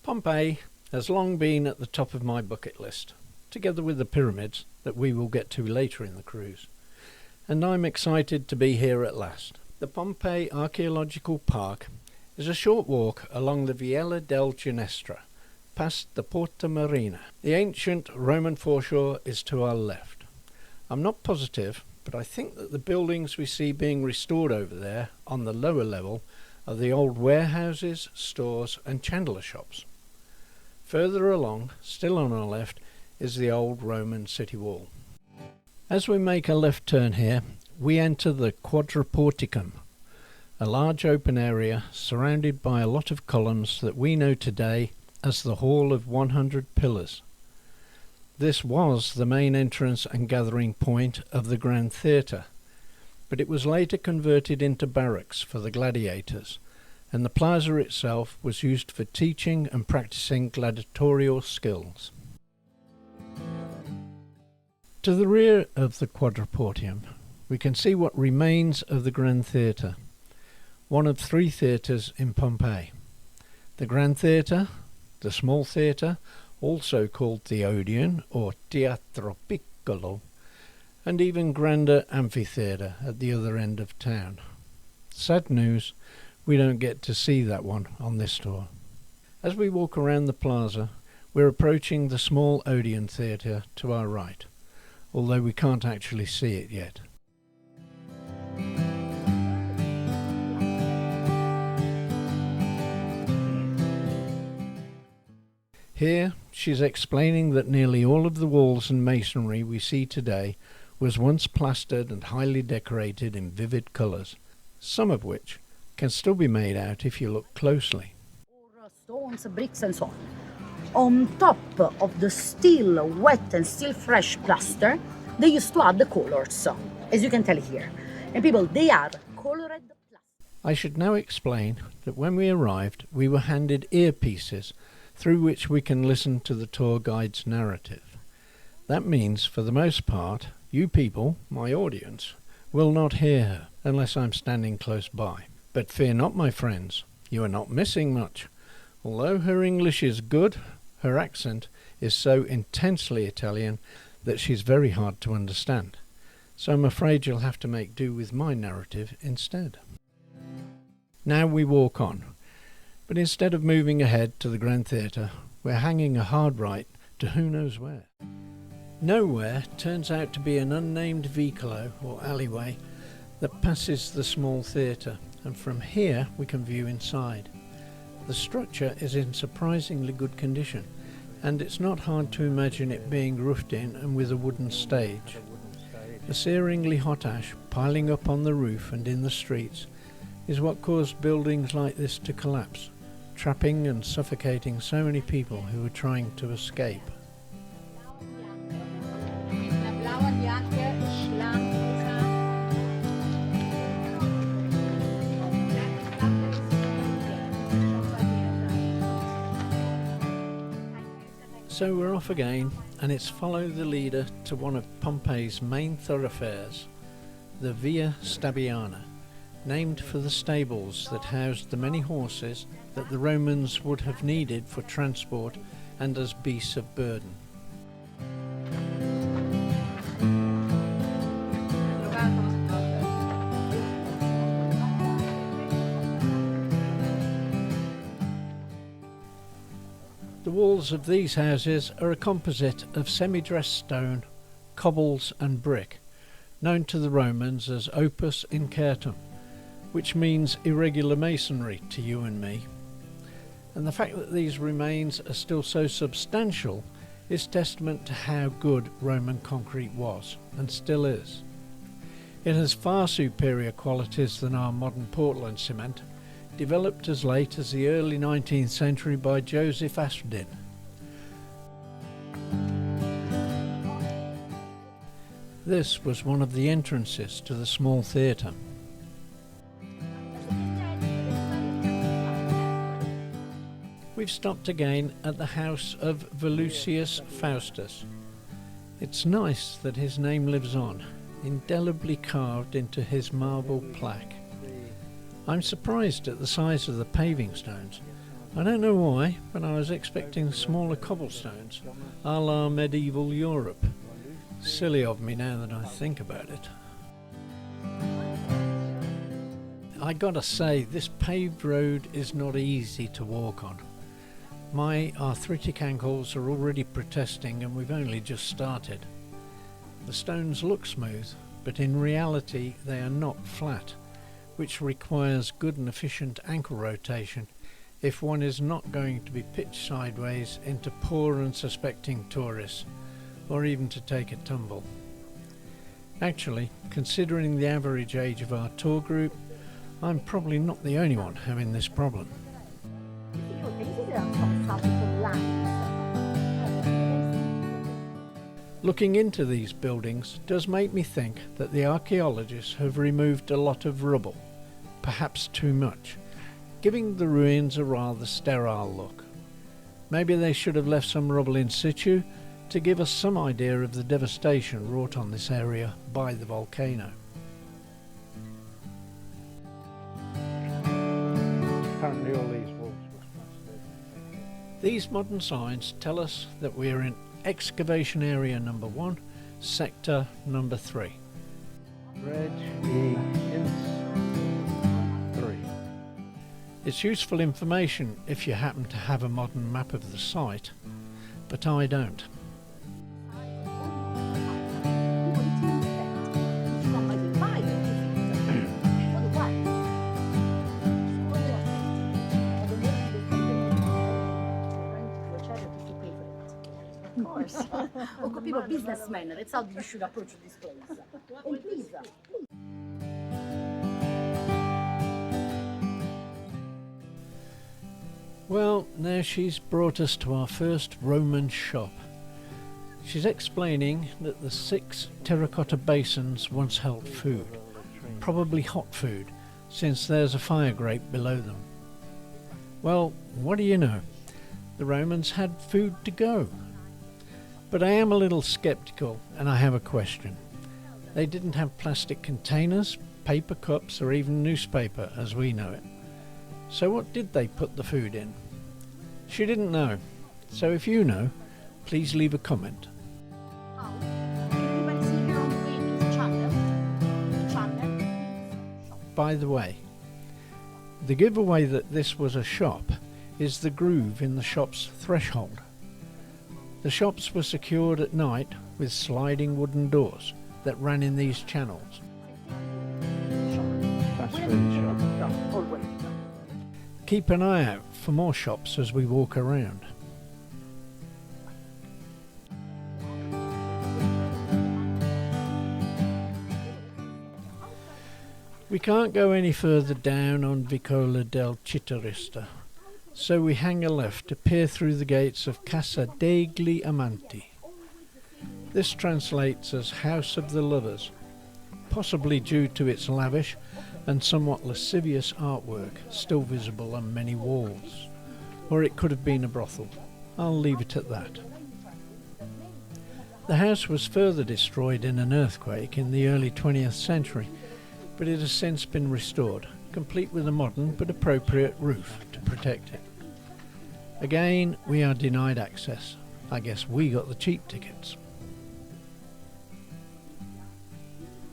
Pompeii has long been at the top of my bucket list, together with the pyramids that we will get to later in the cruise, and I'm excited to be here at last. The Pompeii Archaeological Park is a short walk along the Viella del Ginestra, past the Porta Marina. The ancient Roman foreshore is to our left. I'm not positive, but I think that the buildings we see being restored over there on the lower level are the old warehouses, stores and chandler shops. Further along, still on our left, is the old Roman city wall. As we make a left turn here, we enter the Quadriporticum, a large open area surrounded by a lot of columns that we know today as the Hall of 100 Pillars. This was the main entrance and gathering point of the Grand Theatre, but it was later converted into barracks for the gladiators, and the plaza itself was used for teaching and practicing gladiatorial skills. To the rear of the Quadriportium, we can see what remains of the Grand Theatre, one of three theatres in Pompeii. The Grand Theatre, the Small Theatre, also called the Odeon or Teatro Piccolo, and even grander Amphitheater at the other end of town. Sad news, we don't get to see that one on this tour. As we walk around the plaza, we're approaching the small Odeon Theatre to our right, although we can't actually see it yet. Here, she's explaining that nearly all of the walls and masonry we see today was once plastered and highly decorated in vivid colours, some of which can still be made out if you look closely. Stones, bricks and so on. On top of the still wet and still fresh plaster, they used to add the colors, as you can tell here. And people, they are colored plaster. I should now explain that when we arrived, we were handed earpieces through which we can listen to the tour guide's narrative. That means, for the most part, you people, my audience, will not hear her unless I'm standing close by. But fear not, my friends, you are not missing much. Although her English is good, her accent is so intensely Italian that she's very hard to understand. So I'm afraid you'll have to make do with my narrative instead. Now we walk on, but instead of moving ahead to the Grand Theatre, we're hanging a hard right to who knows where. Nowhere turns out to be an unnamed vicolo or alleyway that passes the small theatre, and from here we can view inside. The structure is in surprisingly good condition, and it's not hard to imagine it being roofed in and with a wooden stage. The searingly hot ash piling up on the roof and in the streets is what caused buildings like this to collapse, trapping and suffocating so many people who were trying to escape. So we're off again, and it's follow the leader to one of Pompeii's main thoroughfares, the Via Stabiana, named for the stables that housed the many horses that the Romans would have needed for transport and as beasts of burden. The walls of these houses are a composite of semi-dressed stone, cobbles and brick, known to the Romans as opus incertum, which means irregular masonry to you and me. And the fact that these remains are still so substantial is testament to how good Roman concrete was, and still is. It has far superior qualities than our modern Portland cement, developed as late as the early 19th century by Joseph Aspdin. This was one of the entrances to the small theatre. We've stopped again at the house of Volusius Faustus. It's nice that his name lives on, indelibly carved into his marble plaque. I'm surprised at the size of the paving stones, I don't know why, but I was expecting smaller cobblestones, a la medieval Europe. Silly of me now that I think about it. I gotta say, this paved road is not easy to walk on. My arthritic ankles are already protesting and we've only just started. The stones look smooth, but in reality they are not flat, which requires good and efficient ankle rotation if one is not going to be pitched sideways into poor and suspecting tourists, or even to take a tumble. Actually, considering the average age of our tour group, I'm probably not the only one having this problem. Looking into these buildings does make me think that the archaeologists have removed a lot of rubble, perhaps too much, giving the ruins a rather sterile look. Maybe they should have left some rubble in situ to give us some idea of the devastation wrought on this area by the volcano. Apparently all these walls were plastered. These modern signs tell us that we are in excavation area number 1, sector number 3. Reg E Ins 3. It's useful information if you happen to have a modern map of the site, but I don't. Of course. Local people, businessmen, that's how you should approach this place. And please. Well, now she's brought us to our first Roman shop. She's explaining that the 6 terracotta basins once held food, probably hot food, since there's a fire grate below them. Well, what do you know? The Romans had food to go. But I am a little skeptical, and I have a question. They didn't have plastic containers, paper cups, or even newspaper as we know it. So what did they put the food in? She didn't know. So if you know, please leave a comment. By the way, the giveaway that this was a shop is the groove in the shop's threshold. The shops were secured at night with sliding wooden doors that ran in these channels. Fast food shop. Keep an eye out for more shops as we walk around. We can't go any further down on Vicola del Citarista, so we hang a left to peer through the gates of Casa degli Amanti. This translates as House of the Lovers, possibly due to its lavish and somewhat lascivious artwork still visible on many walls. Or it could have been a brothel. I'll leave it at that. The house was further destroyed in an earthquake in the early 20th century, but it has since been restored, complete with a modern but appropriate roof to protect it. Again, we are denied access. I guess we got the cheap tickets.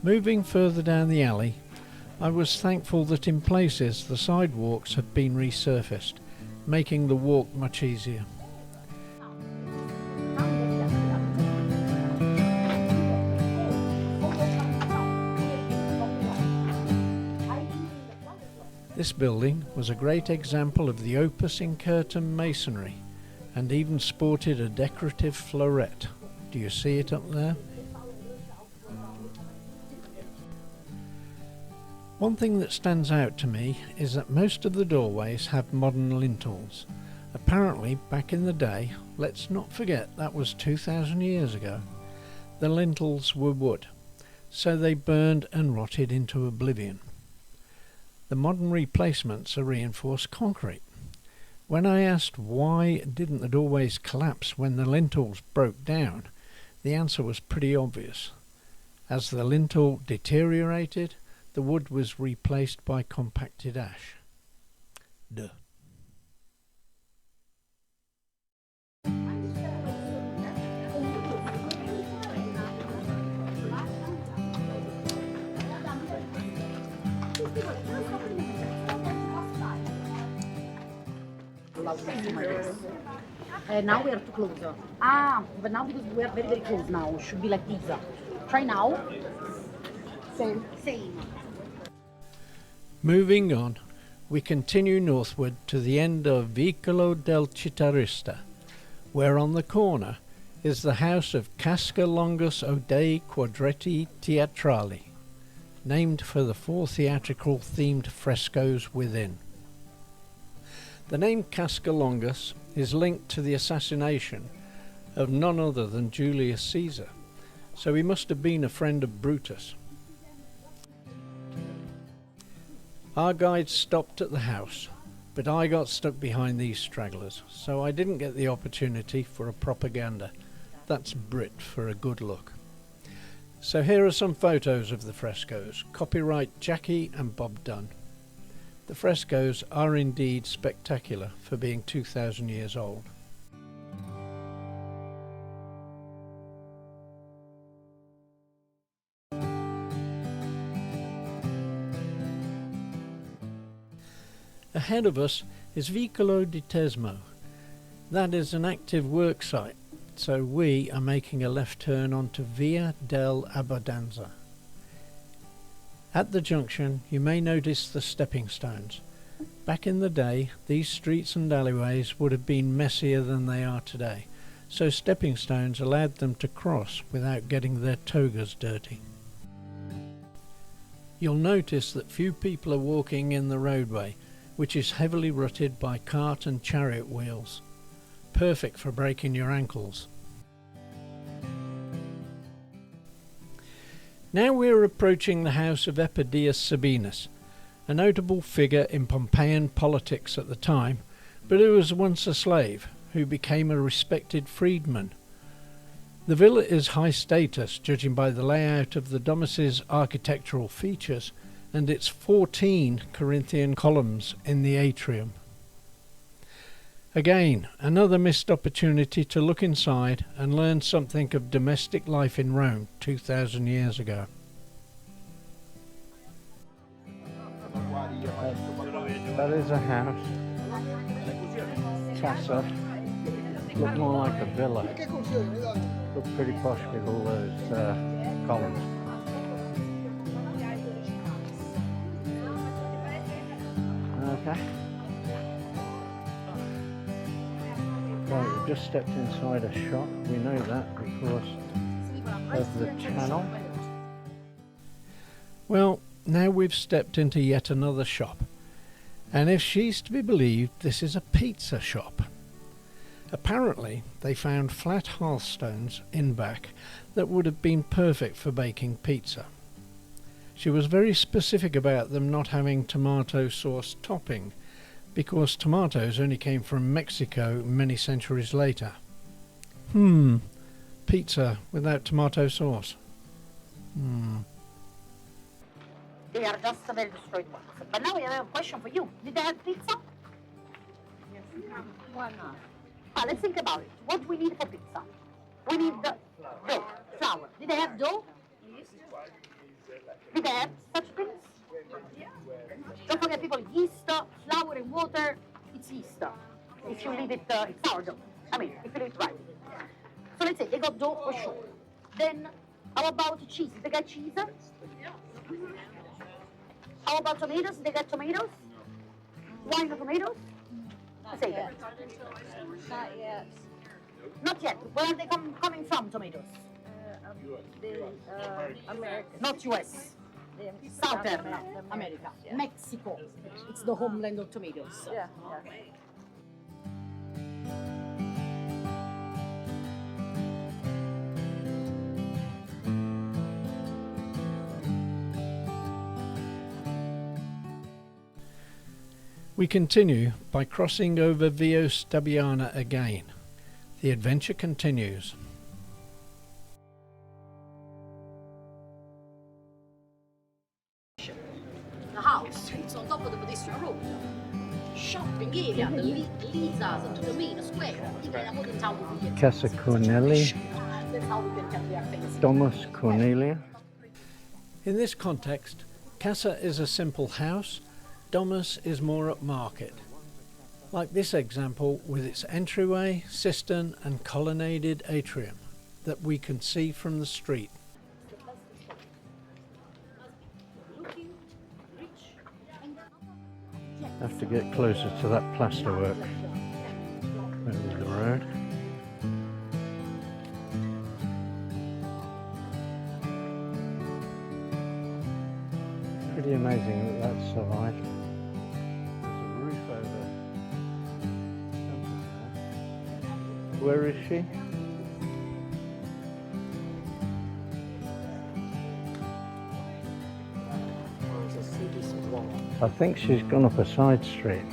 Moving further down the alley, I was thankful that in places the sidewalks have been resurfaced, making the walk much easier. This building was a great example of the opus incurtum masonry and even sported a decorative floret. Do you see it up there? One thing that stands out to me is that most of the doorways have modern lintels. Apparently, back in the day, let's not forget that was 2,000 years ago, the lintels were wood, so they burned and rotted into oblivion. The modern replacements are reinforced concrete. When I asked why didn't the doorways collapse when the lintels broke down, the answer was pretty obvious. As the lintel deteriorated, the wood was replaced by compacted ash. Duh. allowed to zoom like this. Now we are too close. But now because we are very, very close now, it should be like this. Try now. Same. Same. Moving on, we continue northward to the end of Vicolo del Chitarrista, where on the corner is the house of Casca Longus dei Quadretti Teatrali, named for the 4 theatrical themed frescoes within. The name Casca Longus is linked to the assassination of none other than Julius Caesar, so he must have been a friend of Brutus. Our guide stopped at the house, but I got stuck behind these stragglers, so I didn't get the opportunity for a propaganda. That's Brit for a good look. So here are some photos of the frescoes, copyright Jackie and Bob Dunn. The frescoes are indeed spectacular for being 2,000 years old. Ahead of us is Vicolo di Tesmo. That is an active work site, so we are making a left turn onto Via dell'Abbondanza. At the junction you may notice the stepping stones. Back in the day these streets and alleyways would have been messier than they are today, so stepping stones allowed them to cross without getting their togas dirty. You'll notice that few people are walking in the roadway, which is heavily rutted by cart and chariot wheels. Perfect for breaking your ankles. Now we're approaching the house of Epidius Sabinus, a notable figure in Pompeian politics at the time, but who was once a slave, who became a respected freedman. The villa is high status, judging by the layout of the domus's architectural features and its 14 Corinthian columns in the atrium. Again, another missed opportunity to look inside and learn something of domestic life in Rome 2,000 years ago. That is a house. Casa. Look more like a villa. Look pretty posh with all those columns. Okay. Right, we've just stepped inside a shop. We know that because of the channel. Well, now we've stepped into yet another shop. And if she's to be believed, this is a pizza shop. Apparently, they found flat hearthstones in back that would have been perfect for baking pizza. She was very specific about them not having tomato sauce topping, because tomatoes only came from Mexico many centuries later. Pizza without tomato sauce. They are just very destroyed ones. But now I have a question for you. Did they have pizza? Why not? Let's think about it. What do we need for pizza? We need the dough, flour. Did they have dough? Did they have such things? Don't forget, people, yeast, flour, and water. It's yeast. If you leave it, it's sourdough. I mean, if you leave it right. So let's say they got dough for sure. Then, how about cheese? They got cheese? How about tomatoes? They got tomatoes? Wine or tomatoes? Say that. Not yet. Not yet. Where are they coming from, tomatoes? America. Not US. Southern America. Yeah. Mexico. It's the homeland of tomatoes. Yeah. We continue by crossing over Via Stabiana again. The adventure continues. The house, it's on top of the pedestrian road. Shopping area, the Lisa's to the main square. Even in a modern town we get. Casa Corneli, That's how we can be our face. Domus Cornelia. In this context, Casa is a simple house, Domus is more upmarket. Like this example with its entryway, cistern and colonnaded atrium that we can see from the street. Have to get closer to that plasterwork over the road. Pretty amazing that that's survived. There's a roof over. Where is she? I think she's gone up a side street.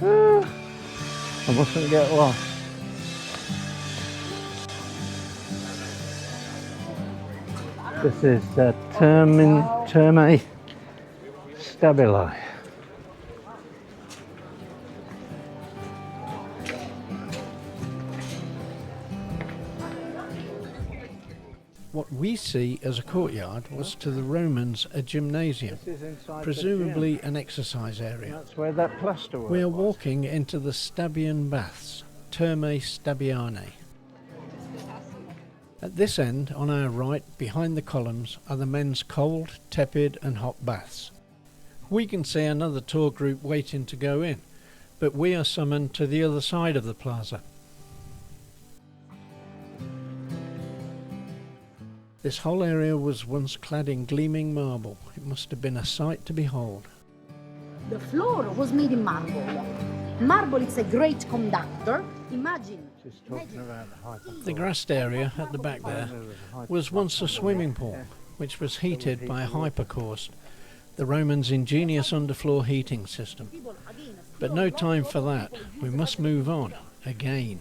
I mustn't get lost. This is Terme Stabili. What we see as a courtyard was to the Romans a gymnasium, presumably an exercise area. That's where that plaster work We are was. walking into the Stabian baths, Terme Stabianae. At this end, on our right, behind the columns, are the men's cold, tepid and hot baths. We can see another tour group waiting to go in, but we are summoned to the other side of the plaza. This whole area was once clad in gleaming marble. It must have been a sight to behold. The floor was made in marble. Marble is a great conductor. Imagine. She's talking about the height of The grassed area at the back there was once a swimming pool, which was heated by a hypercaust, the Romans' ingenious underfloor heating system. But no time for that. We must move on again.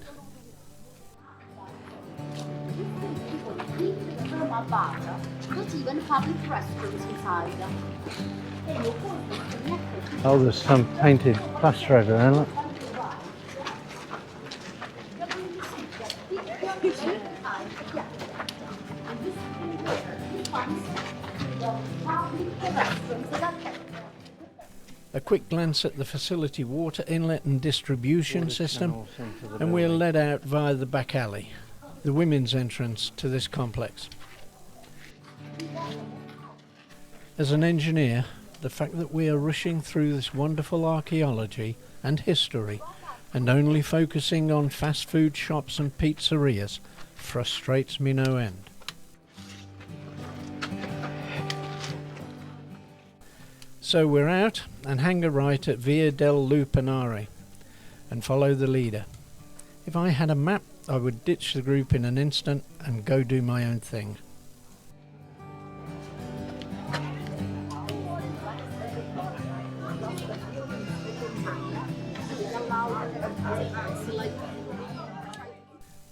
Not even public restrooms inside. Oh, there's some painted plaster over there, look. A quick glance at the facility water inlet and distribution system, and we're led out via the back alley, the women's entrance to this complex. As an engineer, the fact that we are rushing through this wonderful archaeology and history and only focusing on fast food shops and pizzerias frustrates me no end. So we're out and hang a right at Via del Lupanare and follow the leader. If I had a map, I would ditch the group in an instant and go do my own thing.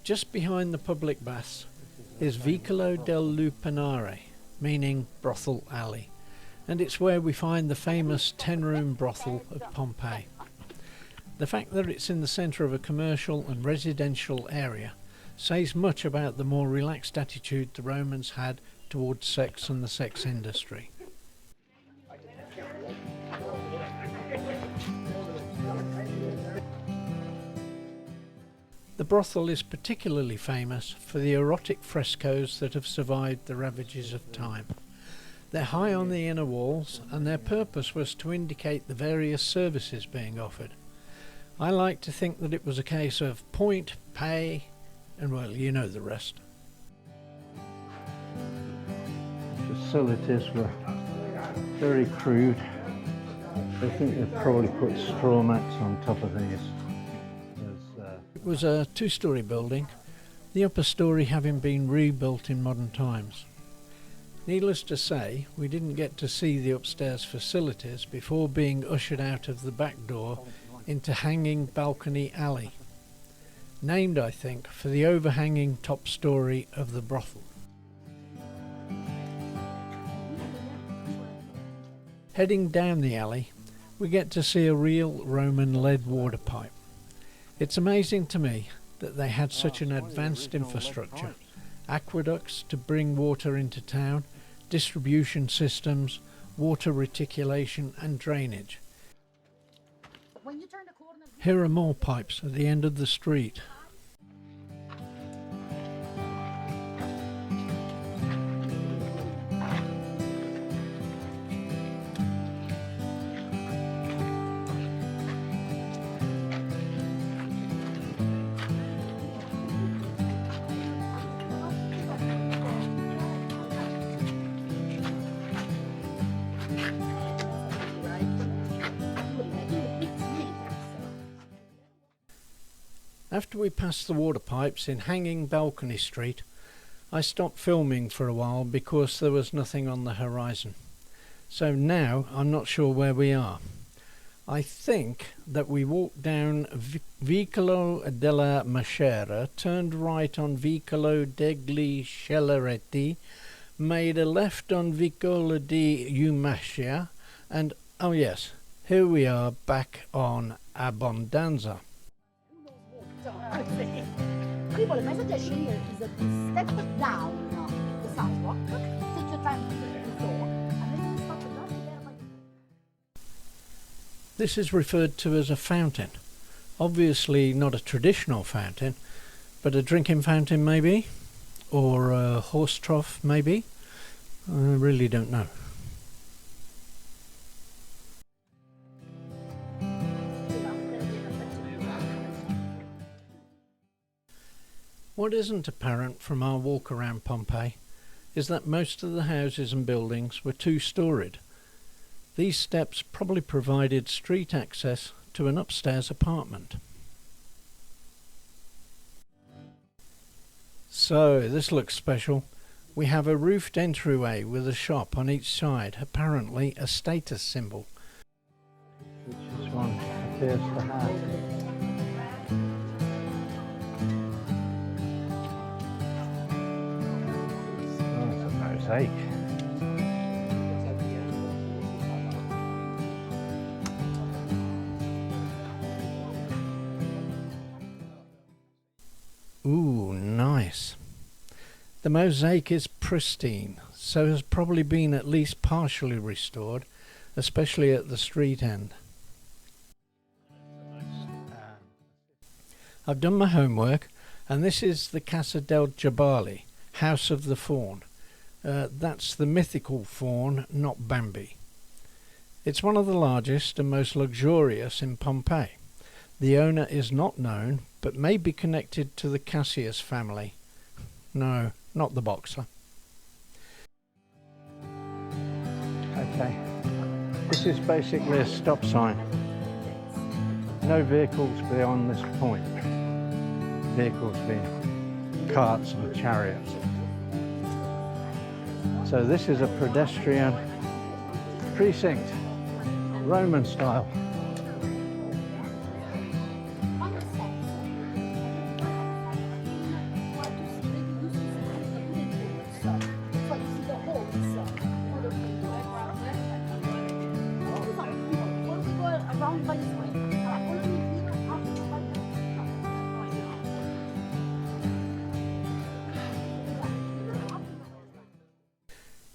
Just behind the public baths is Vicolo del Lupanare, meaning brothel alley, and it's where we find the famous 10-room brothel of Pompeii. The fact that it's in the centre of a commercial and residential area says much about the more relaxed attitude the Romans had towards sex and the sex industry. The brothel is particularly famous for the erotic frescoes that have survived the ravages of time. They're high on the inner walls, and their purpose was to indicate the various services being offered. I like to think that it was a case of point, pay, and well, you know the rest. Facilities were very crude. I think they've probably put straw mats on top of these. It was a two-storey building, the upper storey having been rebuilt in modern times. Needless to say, we didn't get to see the upstairs facilities before being ushered out of the back door into Hanging Balcony Alley, named, I think, for the overhanging top storey of the brothel. Heading down the alley, we get to see a real Roman lead water pipe. It's amazing to me that they had such an advanced infrastructure, aqueducts to bring water into town, distribution systems, water reticulation and drainage. Here are more pipes at the end of the street. After we passed the water pipes in Hanging Balcony Street, I stopped filming for a while because there was nothing on the horizon. So now I'm not sure where we are. I think that we walked down Vicolo della Mascera, turned right on Vicolo degli Celereti, made a left on Vicolo di Umascia, and oh yes, here we are back on Abbondanza. People, my suggestion here is that you step down the sidewalk, take your time to get the door, and then you stop down there by the... This is referred to as a fountain. Obviously not a traditional fountain, but a drinking fountain maybe, or a horse trough maybe. I really don't know. What isn't apparent from our walk around Pompeii is that most of the houses and buildings were two-storied. These steps probably provided street access to an upstairs apartment. So this looks special. We have a roofed entryway with a shop on each side, apparently a status symbol. Which this one appears to have. Mosaic. Ooh, nice. The mosaic is pristine, so has probably been at least partially restored, especially at the street end. I've done my homework, and this is the Casa del Jabali, House of the Faun. That's the mythical faun, not Bambi. It's one of the largest and most luxurious in Pompeii. The owner is not known, but may be connected to the Cassius family. No, not the boxer. Okay, this is basically a stop sign. No vehicles beyond this point. Vehicles being carts and chariots. So this is a pedestrian precinct, Roman style.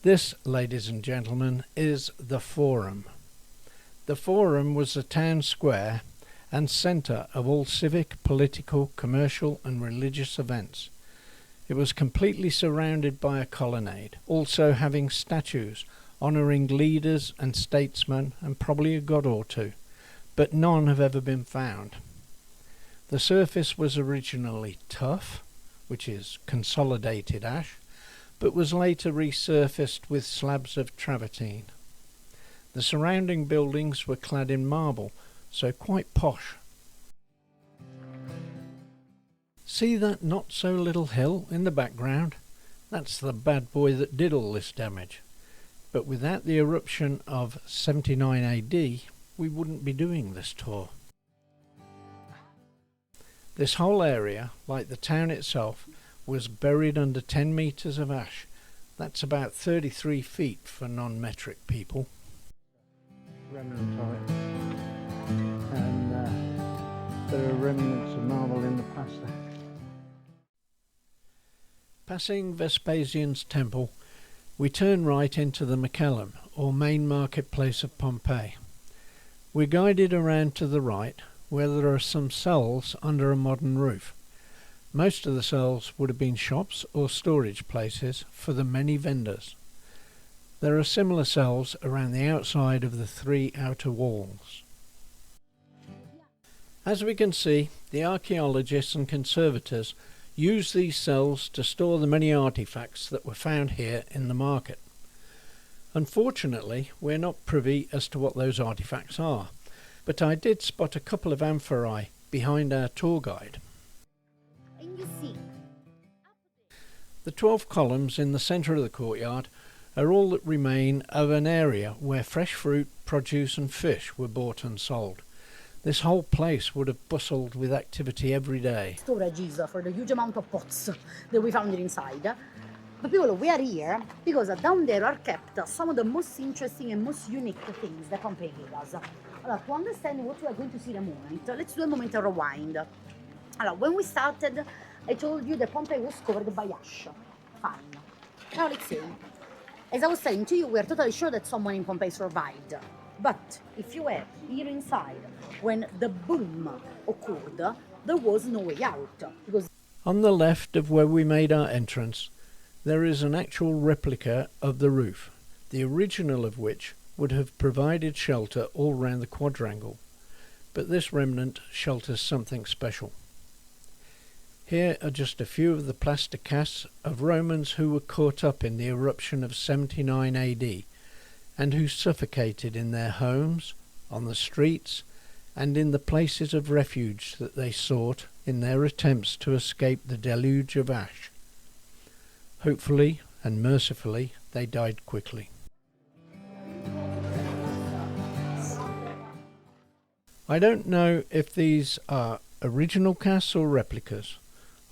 This, ladies and gentlemen, is the Forum. The Forum was the town square and centre of all civic, political, commercial and religious events. It was completely surrounded by a colonnade, also having statues honouring leaders and statesmen and probably a god or two, but none have ever been found. The surface was originally tuff, which is consolidated ash, but was later resurfaced with slabs of travertine. The surrounding buildings were clad in marble, so quite posh. See that not-so-little hill in the background? That's the bad boy that did all this damage. But without the eruption of 79 AD, we wouldn't be doing this tour. This whole area, like the town itself, was buried under 10 metres of ash. That's about 33 feet for non-metric people. Remnant of it. And there are remnants of marble in the plaster. Passing Vespasian's temple, we turn right into the Macellum, or main marketplace of Pompeii. We're guided around to the right, where there are some cells under a modern roof. Most of the cells would have been shops or storage places for the many vendors. There are similar cells around the outside of the 3 outer walls. As we can see, the archaeologists and conservators used these cells to store the many artifacts that were found here in the market. Unfortunately, we're not privy as to what those artifacts are, but I did spot a couple of amphorae behind our tour guide. And you see, The 12 columns in the centre of the courtyard are all that remain of an area where fresh fruit, produce and fish were bought and sold. This whole place would have bustled with activity every day. storages for the huge amount of pots that we found inside. But people, we are here because down there are kept some of the most interesting and most unique things that Pompeii gave us. To understand what we are going to see in a moment, let's do a moment of rewind. When we started, I told you that Pompeii was covered by ash. Fine. Now let's see. As I was saying to you, we are totally sure that someone in Pompeii survived. But if you were here inside when the boom occurred, there was no way out. Because On the left of where we made our entrance, there is an actual replica of the roof, the original of which would have provided shelter all round the quadrangle. But this remnant shelters something special. Here are just a few of the plaster casts of Romans who were caught up in the eruption of 79 AD and who suffocated in their homes, on the streets, and in the places of refuge that they sought in their attempts to escape the deluge of ash. Hopefully and mercifully, they died quickly. I don't know if these are original casts or replicas.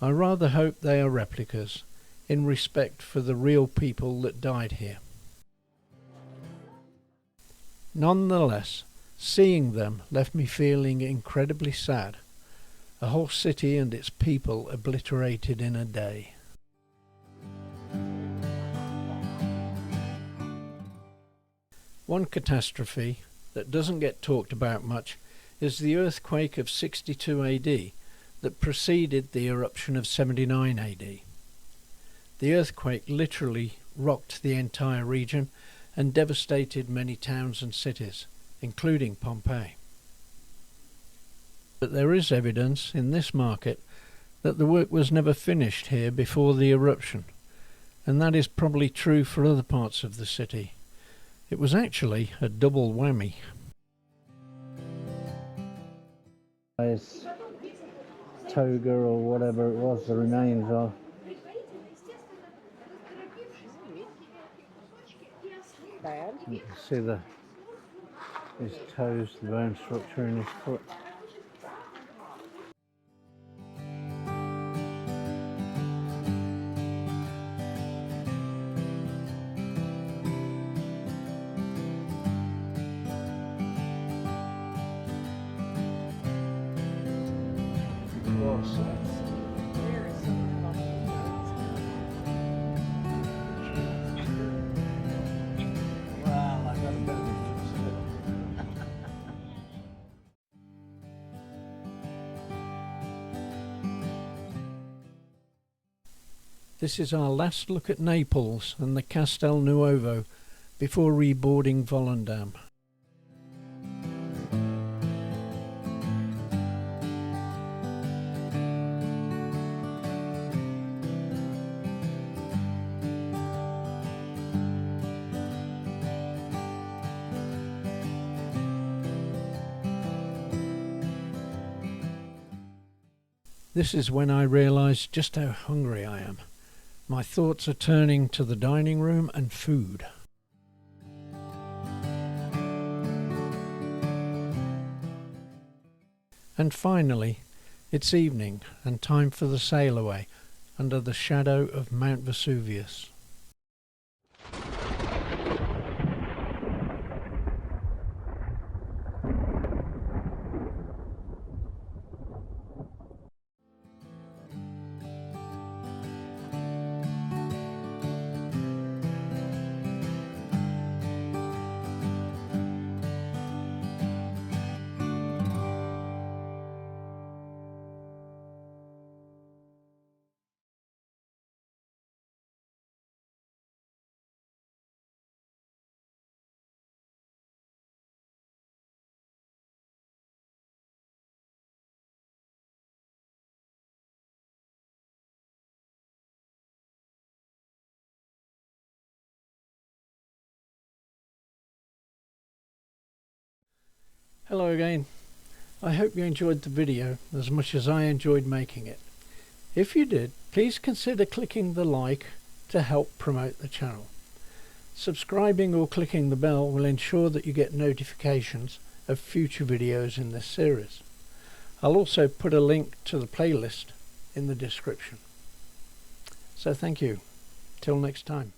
I rather hope they are replicas, in respect for the real people that died here. Nonetheless, seeing them left me feeling incredibly sad. A whole city and its people obliterated in a day. One catastrophe that doesn't get talked about much is the earthquake of 62 AD that preceded the eruption of 79 AD. The earthquake literally rocked the entire region and devastated many towns and cities, including Pompeii. But there is evidence in this market that the work was never finished here before the eruption, and that is probably true for other parts of the city. It was actually a double whammy. His toga or whatever it was, the remains of. You can see his toes, the bone structure in his foot. This is our last look at Naples and the Castel Nuovo before reboarding Volendam. This is when I realised just how hungry I am. My thoughts are turning to the dining room and food. And finally, it's evening and time for the sail away under the shadow of Mount Vesuvius. Hello again. I hope you enjoyed the video as much as I enjoyed making it. If you did, please consider clicking the like to help promote the channel. Subscribing or clicking the bell will ensure that you get notifications of future videos in this series. I'll also put a link to the playlist in the description. So thank you. Till next time.